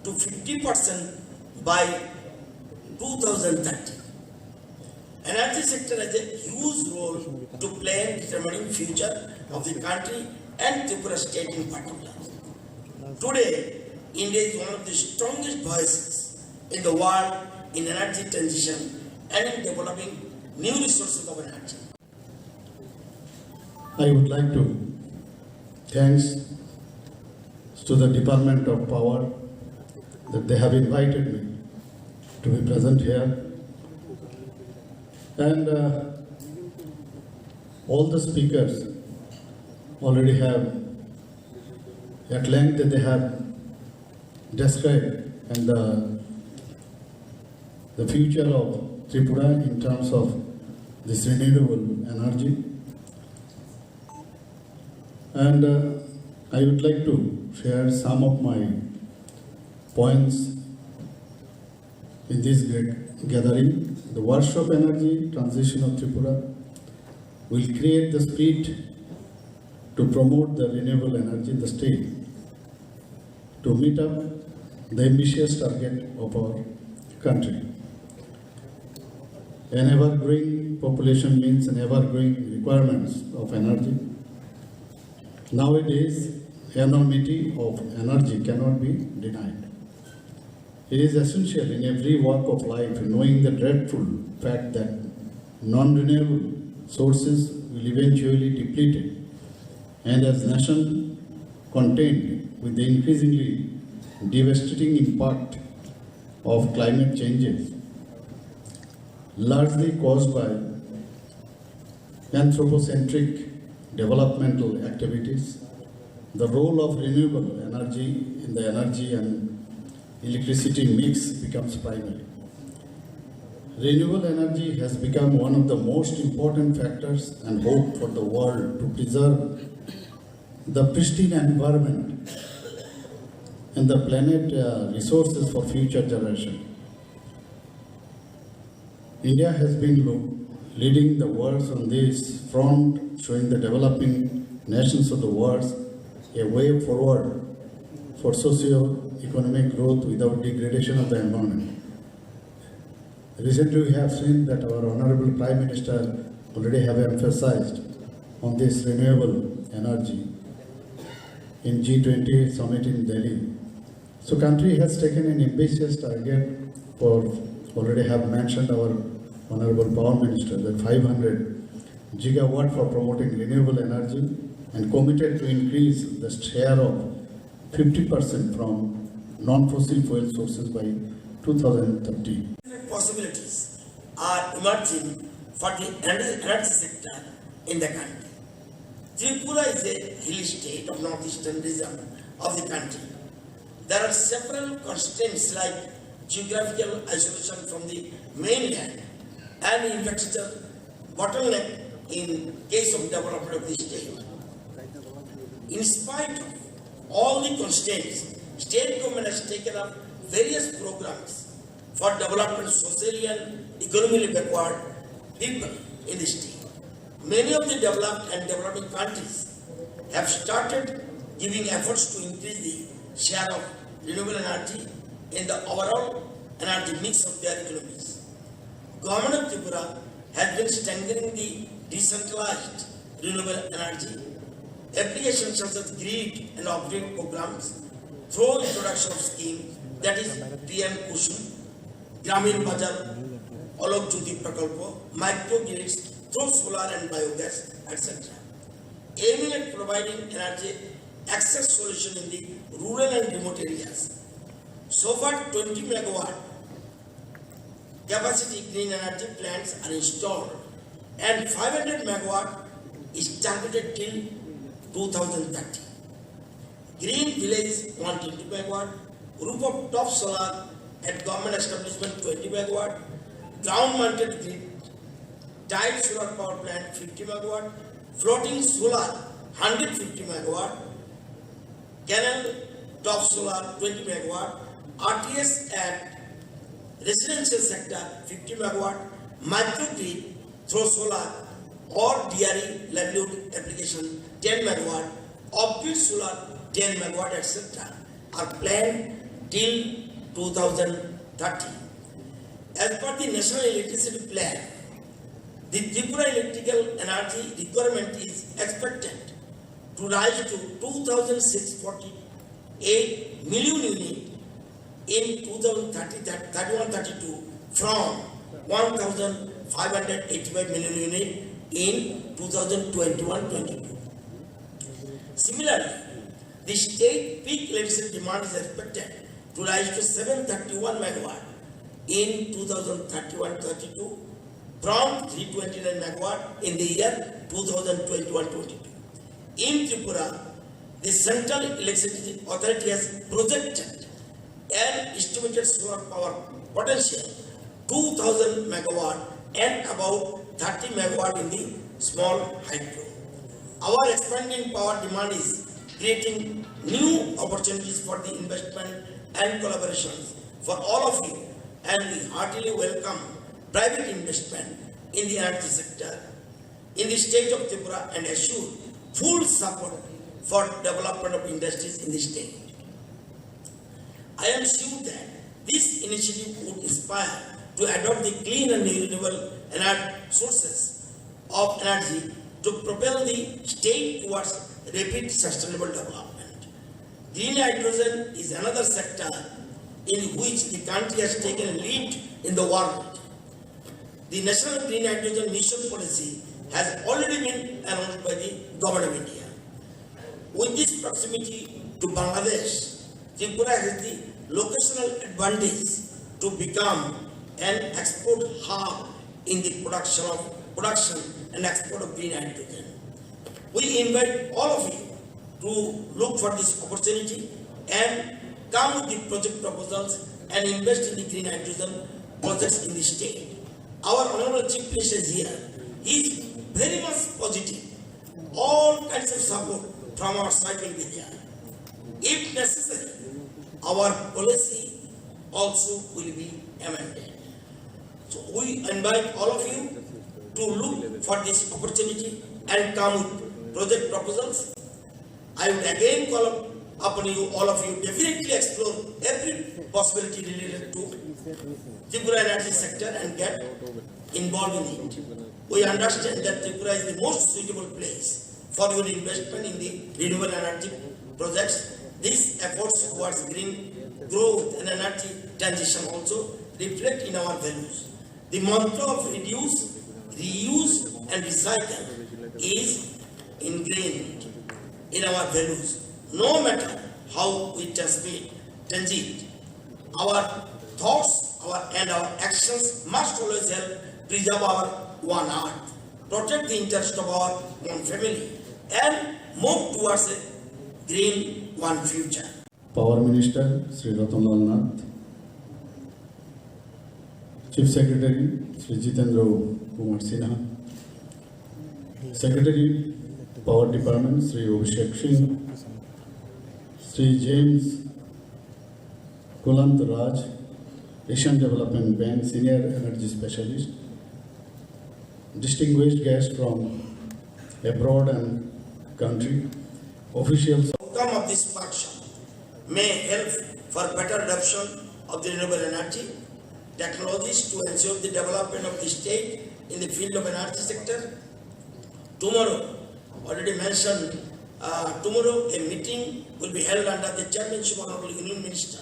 to 50% by 2030. Energy sector has a huge role to play in determining future of the country and Tripura state in particular. Today, India is one of the strongest voices in the world in energy transition and in developing new resources of energy. I would like to thanks to the Department of Power that they have invited me to be present here, and all the speakers already have at length that they have described and the future of Tripura in terms of this renewable energy. And I would like to share some of my points in this great gathering. The workshop EnergyTransition of Tripura will create the spirit to promote the renewable energy in the state, to meet up the ambitious target of our country. An ever-growing population means an ever-growing requirements of energy. Nowadays, enormity of energy cannot be denied. It is essential in every walk of life, knowing the dreadful fact that non-renewable sources will eventually be depleted, and as nation contend with the increasingly devastating impact of climate changes, largely caused by anthropocentric developmental activities, the role of renewable energy in the energy and electricity mix becomes primary. Renewable energy has become one of the most important factors and hope for the world to preserve the pristine environment and the planet resources for future generations. India has been leading the world on this front, showing the developing nations of the world a way forward for socio-economic growth without degradation of the environment. Recently, we have seen that our Honorable Prime Minister already have emphasized on this renewable energy in G20 summit in Delhi. So, country has taken an ambitious target for, already have mentioned our Honorable Power Minister, that 500 gigawatt for promoting renewable energy and committed to increase the share of 50% from non-fossil fuel sources by 2030. Possibilities are emerging for the energy sector in the country. Tripura is a hilly state of northeastern region of the country. There are several constraints like geographical isolation from the mainland and infrastructure bottleneck in case of development of the state. In spite of all the constraints, state government has taken up various programs for development socially and economically backward people in the state. Many of the developed and developing countries have started giving efforts to increase the share of renewable energy in the overall energy mix of their economies. Government of Tripura has been strengthening the decentralized renewable energy applications such as grid and off-grid programs through introduction of scheme that is PM Kusum, Gramin Bazar, Alok Jyoti Prakalpo, microgrids through solar and biogas, etc. Aiming at providing energy access solution in the rural and remote areas. So far, 20 megawatt capacity green energy plants are installed and 500 megawatt is targeted till 2030. Green village 120 megawatt, rooftop solar at government establishment 20 megawatt, ground mounted grid, tiled solar power plant 50 megawatt, floating solar 150 megawatt, canal top solar 20 megawatt, RTS at residential sector 50 megawatt, microgrid through solar or DRE livelihood application 10 megawatt, off-grid solar 10 megawatt, etc. are planned till 2030. As per the National Electricity Plan, the Tripura electrical energy requirement is expected to rise to 2,648 million units in 2031-32 from 1,585 million units in 2021-22. Similarly, the state peak electricity demand is expected to rise to 731 megawatt in 2031-32 from 329 megawatt in the year 2021-22. In Tripura, the Central Electricity Authority has projected an estimated solar power potential 2,000 megawatt and about 30 megawatt in the small hydro. Our expanding power demand is creating new opportunities for the investment and collaborations for all of you, and we heartily welcome private investment in the energy sector in the state of Tripura and assure full support for development of industries in the state. I am sure that this initiative would inspire to adopt the clean and renewable energy sources of energy to propel the state towards rapid sustainable development. Green hydrogen is another sector in which the country has taken a lead in the world. The National Green Hydrogen Mission Policy has already been announced by the Government of India. With this proximity to Bangladesh, Tripura has the locational advantage to become an export hub in the production and export of green hydrogen. We invite all of you to look for this opportunity and come with the project proposals and invest in the green hydrogen projects in the state. Our Honorable Chief Minister is here. He is very much positive. All kinds of support from our side will be there. If necessary, our policy also will be amended. So we invite all of you to look for this opportunity and come with project proposals. I would again call upon you, all of you, definitely explore every possibility related to Tripura energy sector and get involved in it. We understand that Tripura is the most suitable place for your investment in the renewable energy projects. These efforts towards green growth and energy transition also reflect in our values. The mantra of reduce, reuse and recycle is ingrained in our values. No matter how we transit, our thoughts and our actions must always help preserve our one earth, protect the interest of our one family, and move towards a green one future. Power Minister Sri Ratan Lal Nath, Chief Secretary Sri Jitendra Kumar Sinha, Secretary Power Department Sri Abhishek Singh, Sri James Kulant Raj, Asian Development Bank Senior Energy Specialist, distinguished guests from abroad and country, officials. The outcome of this workshop may help for better adoption of the renewable energy technologies to ensure the development of the state in the field of energy sector. Tomorrow, already mentioned, tomorrow a meeting will be held under the chairmanship of Honorable Union Minister